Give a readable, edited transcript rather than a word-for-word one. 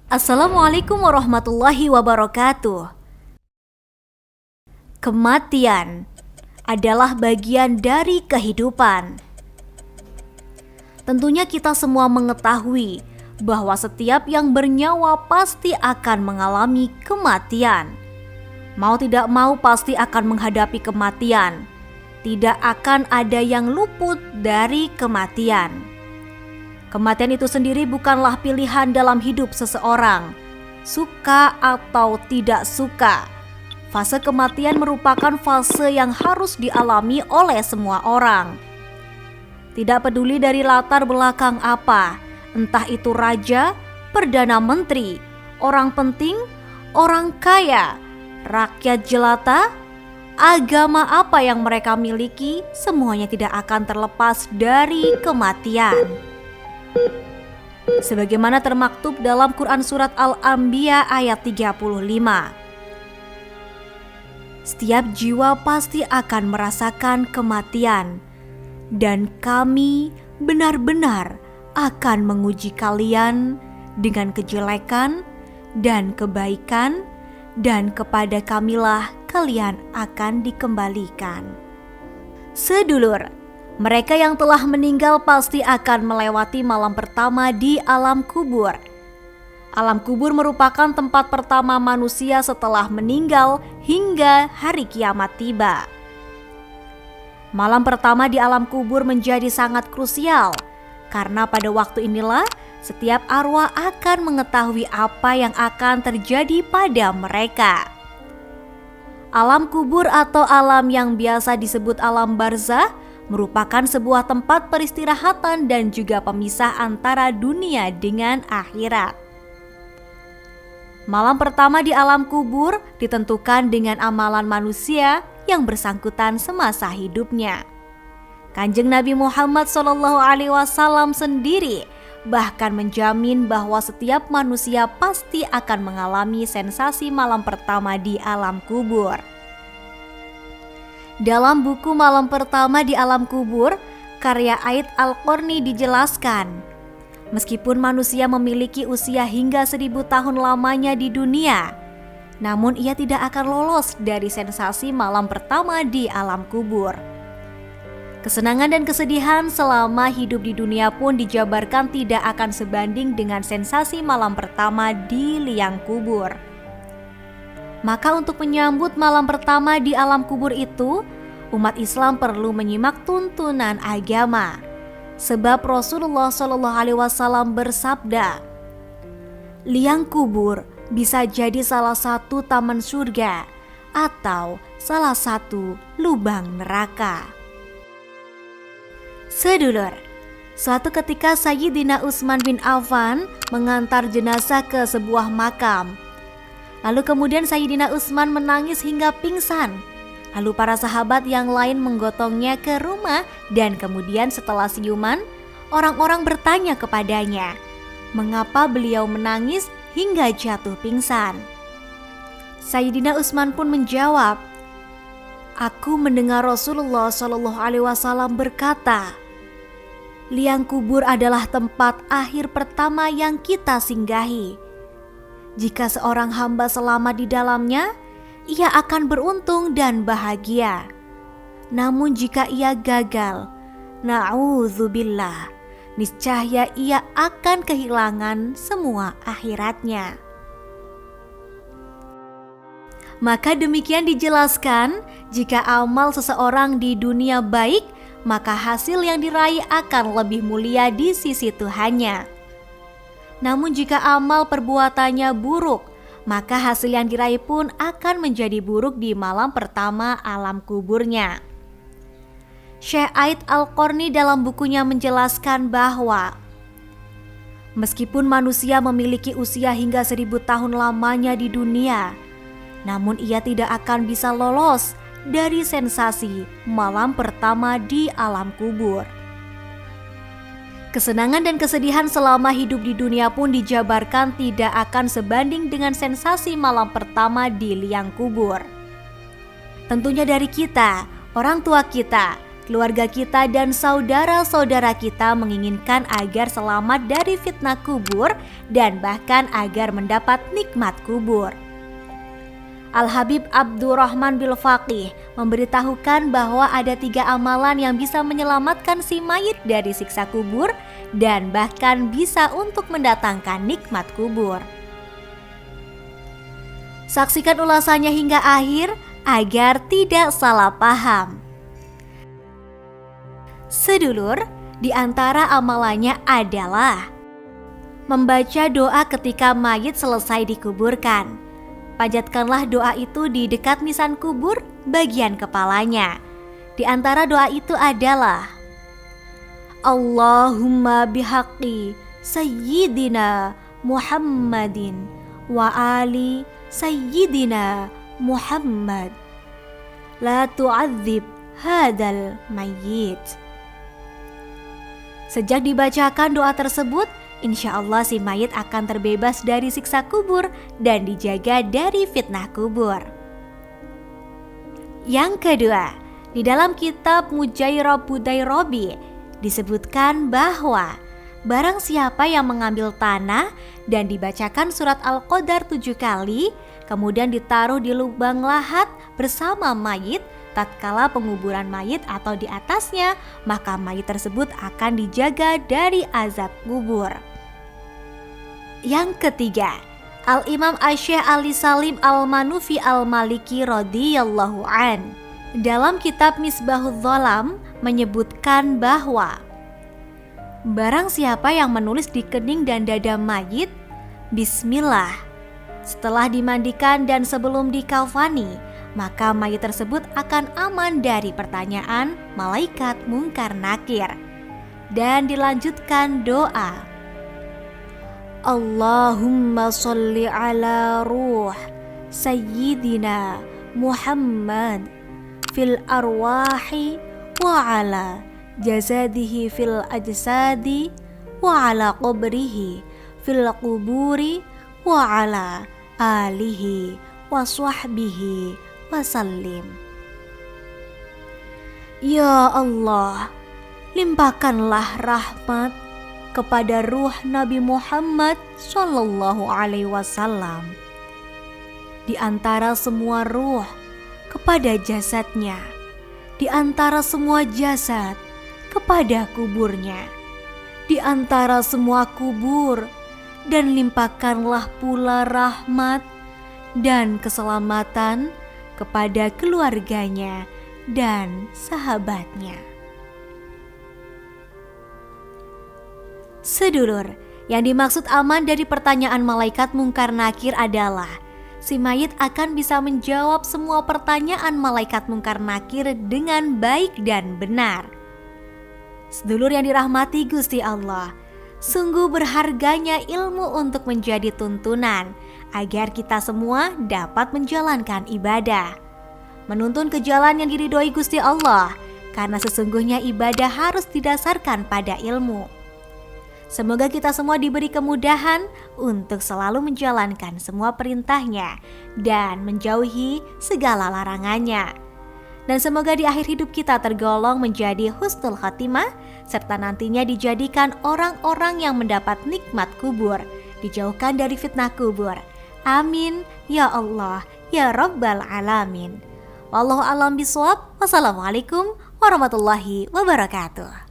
Assalamualaikum warahmatullahi wabarakatuh. Kematian adalah bagian dari kehidupan. Tentunya kita semua mengetahui bahwa setiap yang bernyawa pasti akan mengalami kematian. Mau tidak mau pasti akan menghadapi kematian. Tidak akan ada yang luput dari kematian. Kematian itu sendiri bukanlah pilihan dalam hidup seseorang, suka atau tidak suka. Fase kematian merupakan fase yang harus dialami oleh semua orang. Tidak peduli dari latar belakang apa, entah itu raja, perdana menteri, orang penting, orang kaya, rakyat jelata, agama apa yang mereka miliki, semuanya tidak akan terlepas dari kematian. Sebagaimana termaktub dalam Quran Surat Al-Anbiya ayat 35. Setiap jiwa pasti akan merasakan kematian, dan kami benar-benar akan menguji kalian dengan kejelekan dan kebaikan, dan kepada kamilah kalian akan dikembalikan. Sedulur, mereka yang telah meninggal pasti akan melewati malam pertama di alam kubur. Alam kubur merupakan tempat pertama manusia setelah meninggal hingga hari kiamat tiba. Malam pertama di alam kubur menjadi sangat krusial, karena pada waktu inilah setiap arwah akan mengetahui apa yang akan terjadi pada mereka. Alam kubur atau alam yang biasa disebut alam barzah merupakan sebuah tempat peristirahatan dan juga pemisah antara dunia dengan akhirat. Malam pertama di alam kubur ditentukan dengan amalan manusia yang bersangkutan semasa hidupnya. Kanjeng Nabi Muhammad SAW sendiri bahkan menjamin bahwa setiap manusia pasti akan mengalami sensasi malam pertama di alam kubur. Dalam buku Malam Pertama di Alam Kubur, karya Ait Al-Qarni dijelaskan, meskipun manusia memiliki usia hingga 1000 tahun lamanya di dunia, namun ia tidak akan lolos dari sensasi malam pertama di alam kubur. Kesenangan dan kesedihan selama hidup di dunia pun dijabarkan tidak akan sebanding dengan sensasi malam pertama di liang kubur. Maka untuk menyambut malam pertama di alam kubur itu, umat Islam perlu menyimak tuntunan agama. Sebab Rasulullah SAW bersabda, liang kubur bisa jadi salah satu taman surga atau salah satu lubang neraka. Sedulur, suatu ketika Sayyidina Utsman bin Affan mengantar jenazah ke sebuah makam. Lalu kemudian Sayyidina Utsman menangis hingga pingsan. Lalu para sahabat yang lain menggotongnya ke rumah dan kemudian setelah siuman, orang-orang bertanya kepadanya, mengapa beliau menangis hingga jatuh pingsan. Sayyidina Utsman pun menjawab, aku mendengar Rasulullah SAW berkata, liang kubur adalah tempat akhir pertama yang kita singgahi. Jika seorang hamba selamat di dalamnya, ia akan beruntung dan bahagia. Namun jika ia gagal, na'udzubillah, niscaya ia akan kehilangan semua akhiratnya. Maka demikian dijelaskan, jika amal seseorang di dunia baik, maka hasil yang diraih akan lebih mulia di sisi Tuhannya. Namun jika amal perbuatannya buruk, maka hasil yang diraih pun akan menjadi buruk di malam pertama alam kuburnya. Syekh Ait Al-Qarni dalam bukunya menjelaskan bahwa meskipun manusia memiliki usia hingga 1000 tahun lamanya di dunia, namun ia tidak akan bisa lolos dari sensasi malam pertama di alam kubur. Kesenangan dan kesedihan selama hidup di dunia pun dijabarkan tidak akan sebanding dengan sensasi malam pertama di liang kubur. Tentunya dari kita, orang tua kita, keluarga kita dan saudara-saudara kita menginginkan agar selamat dari fitnah kubur dan bahkan agar mendapat nikmat kubur. Al-Habib Abdurrahman bin Faqih memberitahukan bahwa ada 3 amalan yang bisa menyelamatkan si mayit dari siksa kubur dan bahkan bisa untuk mendatangkan nikmat kubur. Saksikan ulasannya hingga akhir agar tidak salah paham. Sedulur, di antara amalannya adalah membaca doa ketika mayit selesai dikuburkan. Panjatkanlah doa itu di dekat nisan kubur bagian kepalanya. Di antara doa itu adalah Allahumma bihaqqi Sayyidina Muhammadin wa ali Sayyidina Muhammad la tu'adzib hadal mayyit. Sejak dibacakan doa tersebut, insya Allah si mayit akan terbebas dari siksa kubur dan dijaga dari fitnah kubur. Yang kedua, di dalam kitab Mujairah Budairobi disebutkan bahwa barang siapa yang mengambil tanah dan dibacakan surat Al-Qadar 7 kali, kemudian ditaruh di lubang lahat bersama mayit, tatkala penguburan mayit atau di atasnya, maka mayit tersebut akan dijaga dari azab kubur. Yang ketiga, Al-Imam Asy-Syaikh Ali Salim Al-Manufi Al-Maliki radhiyallahu an dalam kitab Misbahudz Dzalam menyebutkan bahwa barang siapa yang menulis di kening dan dada mayit Bismillah setelah dimandikan dan sebelum dikafani, maka mayit tersebut akan aman dari pertanyaan malaikat mungkar nakir. Dan dilanjutkan doa Allahumma sholli ala ruh Sayyidina Muhammad fil arwahi wa ala jasadihi fil ajsadi wa ala qabrihi fil quburi wa ala alihi wa sahbihi wasallim. Ya Allah, limpahkanlah rahmat kepada ruh Nabi Muhammad Sallallahu Alaihi Wasallam di antara semua ruh kepada jasadnya, di antara semua jasad kepada kuburnya, di antara semua kubur, dan limpahkanlah pula rahmat dan keselamatan kepada keluarganya dan sahabatnya. Sedulur, yang dimaksud aman dari pertanyaan malaikat mungkar nakir adalah si mayit akan bisa menjawab semua pertanyaan malaikat mungkar nakir dengan baik dan benar. Sedulur yang dirahmati Gusti Allah, sungguh berharganya ilmu untuk menjadi tuntunan agar kita semua dapat menjalankan ibadah, menuntun ke jalan yang diridhoi Gusti Allah, karena sesungguhnya ibadah harus didasarkan pada ilmu. Semoga kita semua diberi kemudahan untuk selalu menjalankan semua perintahnya dan menjauhi segala larangannya. Dan semoga di akhir hidup kita tergolong menjadi husnul khatimah, serta nantinya dijadikan orang-orang yang mendapat nikmat kubur, dijauhkan dari fitnah kubur. Amin ya Allah ya Rabbal Alamin. Wallahu a'lam bishawab. Wassalamualaikum warahmatullahi wabarakatuh.